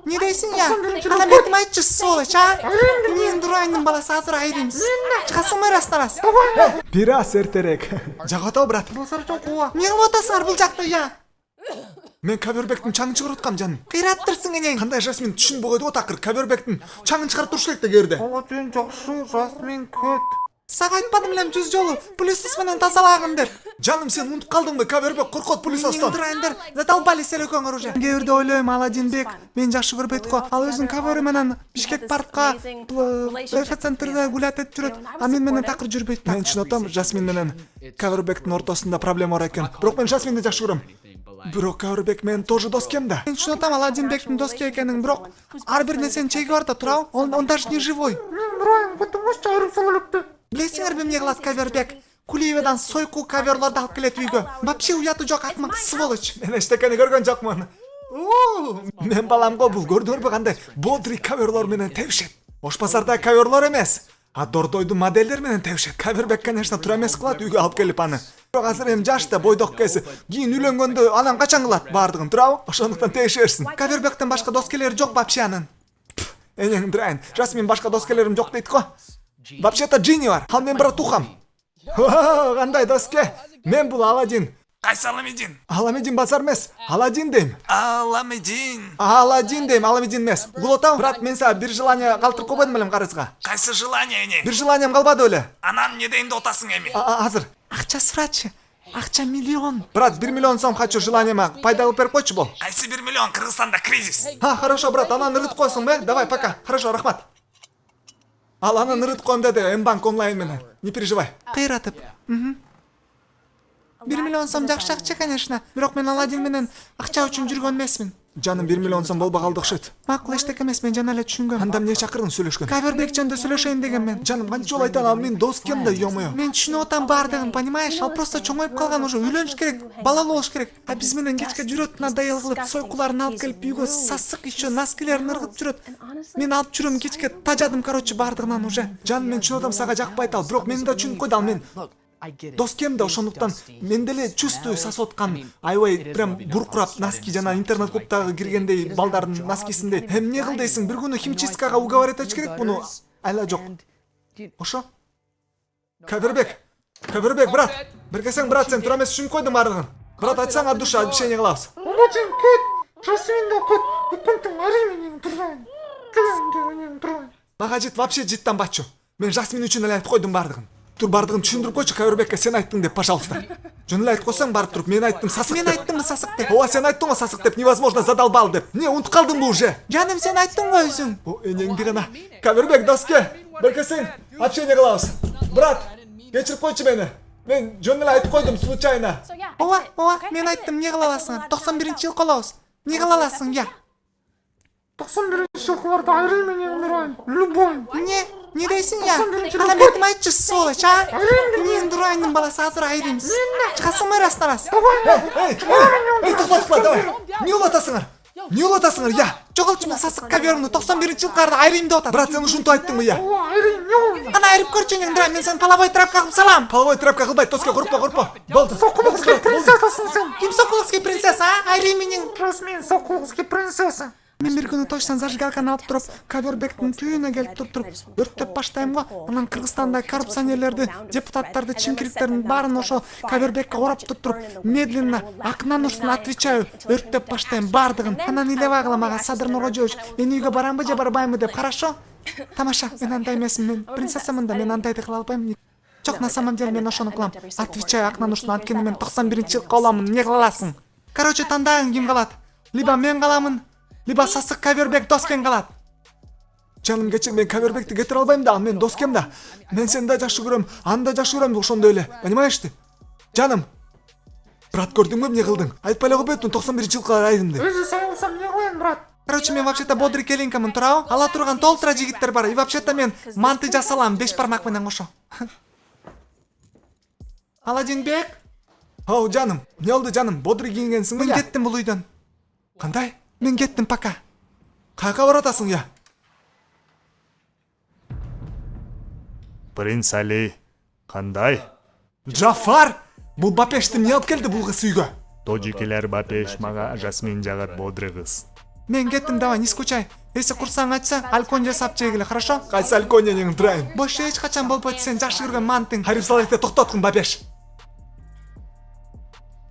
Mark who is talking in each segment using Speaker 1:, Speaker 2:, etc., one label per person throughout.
Speaker 1: Не дейсің я? Ана бетім айтшы, сволочь, а? Мен Дурайның баласы азыр айырымыз. Шығасың май растарас?
Speaker 2: Biraz erterek.
Speaker 1: Жағата, брат. Не қылып отасыңар бұл жақта, я?
Speaker 2: Мен Кавербектің чаңын шығарып отқам жаным.
Speaker 1: Қираттырсың енең.
Speaker 2: Қандай Жасмин түшінбей қойды ғой тақыр. Кавербектің чаңын шығарып тұршы керек те керді.
Speaker 1: Аладжин жақсы, Жасмин көт. Саға айтпадым лем 100 жолы, пулесіз менен тазалағын деп.
Speaker 2: Жаным сен ұмытып қалдың ба? Кавербек қорқот полис астан.
Speaker 1: Дурайындар, задолбали селекөңір уже. Кеверде ойлойм Аладдинбек, мен жақшы көрбейді қо. Ал өзің кавері менен Бишкек паркқа, центрде гулять етіп жүрет, а мен менен тақыр жүрбейді.
Speaker 2: Мен шынотам Жасмин менен Кавербектің ортасында проблема бар екен. Бірақ мен Жасминді жақсы көрем. Бирок Кавербек мен тоже дос кем да.
Speaker 1: Мен шынотам Аладдинбектің дос екенін, бірақ ар бір несен чеги бар да турау, он даже не живой. Мен бұрайым, потому что айрым салалыпты. Білесіңер бе не қылады Кавербек? Кулиевадан сойку каверларды алып келет үйгө. Вообще уяты жоқ атмақ, сволочь.
Speaker 2: Мен эштекени көргөн жокмун. Мен балам го бул көрдүңөр бе кандай бодрый каверлор менен тебишет. Ош базарда каверлор эмес, а дордойду модельдер менен тебишет. Кавербек конечно тура эмес кылат үйгө алып келип аны. Бирок азыр эми жашта бойдок кези. Кийин үйлөнгөндө анан качан кылат бардыгын турабы? Ошондуктан тебишерсиң.
Speaker 1: Кавербектен башка доскелери жоқ вообще анын.
Speaker 2: Энең дырайын. Жасмин башка доскелерим жок дейт го. Вообще-то Джинни бар. Ал мен братухам. Кандай доске? Мен бул Аладдин.
Speaker 3: Кайсы Аламедин?
Speaker 2: Аламедин базар эмес. Аладдин дейм.
Speaker 3: Аламедин.
Speaker 2: Аладдин дейм, Аламедин эмес. Улотам, брат, мен сага бир желание калтырып койбодум элем карызга.
Speaker 3: Кайсы желание эне?
Speaker 2: Бир желанием калбады эле.
Speaker 3: Анан не дейинде отасың эми?
Speaker 2: Азыр.
Speaker 1: Акча сурачы. Акча миллион.
Speaker 2: Брат, 1 миллион сом хочу желаниема пайда кылып берип койчу бол.
Speaker 3: Кайсы 1 миллион? Кыргызстанда кризис.
Speaker 2: Хорошо, брат, анан ырытып койсуң бе? Давай, пока. Хорошо, рахмат. Ал анан ырытып коем деди, М-банк онлайн менен. Не переживай.
Speaker 1: Кыйратып. 1 миллион сом жакшы акча, конечно. Бирок мен Аладдин менен акча үчүн жүргөн эмесмин.
Speaker 2: Жаным 1 миллион сом болбой калды окшойт.
Speaker 1: Макул эчтеке эмес, мен жана эле түшүнгөм.
Speaker 2: Анда эмне чакырдың сүйлөшкөн?
Speaker 1: Кавербек жөнүндө сүйлөшөйүн деген мен.
Speaker 2: Жаным, канча жолу айтам, ал менин дос кем да, ё-моё.
Speaker 1: Мен түшүнүп атам бардыгын, понимаешь? Ал просто чоңоюп калган, уже үйлөнүш керек, балалуу болуш керек. А биз менен кечке жүрөт, надоел кылып, сойкуларын алып келип үйгө сасык ишөө носкилерин ыргып жүрөт. Мен алып жүрөм кечке, тажадым, короче, бардыгынан уже.
Speaker 2: Жаным, мен түшүнүп атам, сага жакпайт ал, бирок мен да түшүнүп койду ал мен. Дос кем да, ошондуктан мен деле чувствую сасып аткан, аябай прям буркурап носки жана интернет клубтагы киргендей балдардын носкисиндей. Эмне кыл дейсиң, бир күнү химчисткага уговорить этиш керек буну. Айла жок. Ошо? Кавербек, брат. Биркесең, брат, сен тура эмес түшүнүп койдуң бардыгын. Брат, айтсаң от душа обещание кылабыз.
Speaker 1: Аладдин көт, Жасмин да көт, үпүнтүң арименен турган.
Speaker 2: Мага жит, вообще життан бачу. Мен Жасмин үчүн эле айтып койдум бардыгын. Тур бардыгын түшүндүрүп койчу, Кавербекке сен айттың деп, пожалуйста. Жөн эле айтып койсоң барып туруп, мен айттым сасык деп.
Speaker 1: Мен айттым сасык деп.
Speaker 2: Ооба, сен айттың го сасык деп, невозможно задолбал деп. Не, унутуп калдыңбы уже?
Speaker 1: Жаным, сен айттың го өзүң.
Speaker 2: О, энеңди гана. Кавербек, доске, беркесең, общение кылабыз. Брат, кечирип койчу мени. Мен жөн эле айтып койдум случайно.
Speaker 1: Ооба, мен айттым, не кыла аласың? 91-жыл колобуз. Не кыла аласың, я? 91-жылкыларды айрый менен Дурайын. Любой. Не дейсің, я? Ана бетім айтшы, сволочь, а? Мен Дурайның баласы азыр айрымыз. Шығасың май растарас?
Speaker 2: Эй, токтотуңар, давай. Не улатасыңар? Не улатасыңар, я?
Speaker 1: Жоголчу бул сасык каверімді 91-жылкыларды айрыйм деп атат.
Speaker 2: Брат, сен ушунтип айттыңбы, я?
Speaker 1: Ана айрып көрчү энең, Дурайын, мен сени половой трапка кылып салам.
Speaker 2: Половой трапка кылбайт, доске, коркпо. Болду.
Speaker 1: Сокуловский принцессасың сен. Ким Сокуловский принцесса, а? Айрый менен. Жасмин Сокуловский принцесса. Мен бир күнү точно зажигалканы алып туруп, Кавербектин түйүнө келип туруп, өрттөп баштайм го. Анан Кыргызстанда коррупционерлерди, депутаттарды, чимкириктердин баарын ошо Кавербекке орап туруп, медленно акынан урсун отвечаю, өрттөп баштайм бардыгын. Анан илебай калам, ага Садыр Нурожоевич, мен үйгө барамбы же барбаймбы деп, хорошо? Тамаша, мен андай эмесмин, мен принцессамын да, мен андайды кыла албайм. Жок, на самом деле мен ошону кылам. Отвечаю акынан урсун, анткени мен 91-жылкы оламын, не кыла аласың? Короче, тандагың ким калат? Либо мен каламын, либо сасык Кавербек доскен калат.
Speaker 2: Жаным, кечир, мен Кавербекти кетире албайм да, ал мен доскем да. Мен сени да жакшы көрөм, аны да жакшы көрөм, ошондой эле. Понимаешь ты? Жаным. Брат, көрдүңбү эмне кылдың? Айтпай эле койбойтун 91-жылкы айрымды.
Speaker 1: Өзү сайылсам не коем, брат? Короче, мен вообще-то бодрый келинкамын, турабы? Ала турган толтура жигиттер бар. И вообще-то мен манты жасалам 5 бармак менен кошо. Аладдинбек?
Speaker 2: Ау, жаным, эмне болду, жаным? Бодрый кийингенсиңби?
Speaker 1: Мен кеттим бул үйдөн.
Speaker 2: Кандай?
Speaker 1: Мен кеттим, пока.
Speaker 2: Каяка баратасың, я?
Speaker 4: Принц Али, кандай?
Speaker 2: Джафар! Бул Бапешти эмне алып келди бул кыз үйгө?
Speaker 4: Тожикелер Бапеш мага Жасмин жагат бодрый кыз.
Speaker 1: Мен кеттим, давай, не скучай. Если курсаң айтса, алкон жасап жегиле, хорошо?
Speaker 2: Кайсы алконенин дырайын.
Speaker 1: Бош эч качан болбойт, сен жакшы көргөн мантың.
Speaker 2: Хайрып салайыкты токтоткун бапеш.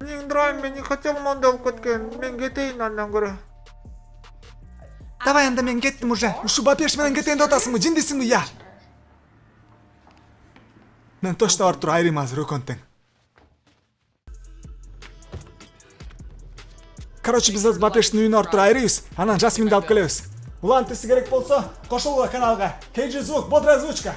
Speaker 1: Мен дырайын, мен не хотел монда болуп кеткен. Мен кетейин андан көрө. Давай анда, мен кеттим уже.
Speaker 2: Ушу бапеш менен кетейин деп атасыңбы, жиндисиңби я? Мен точно барып туруп айрайм азыр өкөнтең. Короче, биз азыр бапештин үйүнө барып туруп айрайбыз, анан Жасминди алып келебиз. Улан теси керек болсо, кошулгула каналга. KG звук, бодрая озвучка.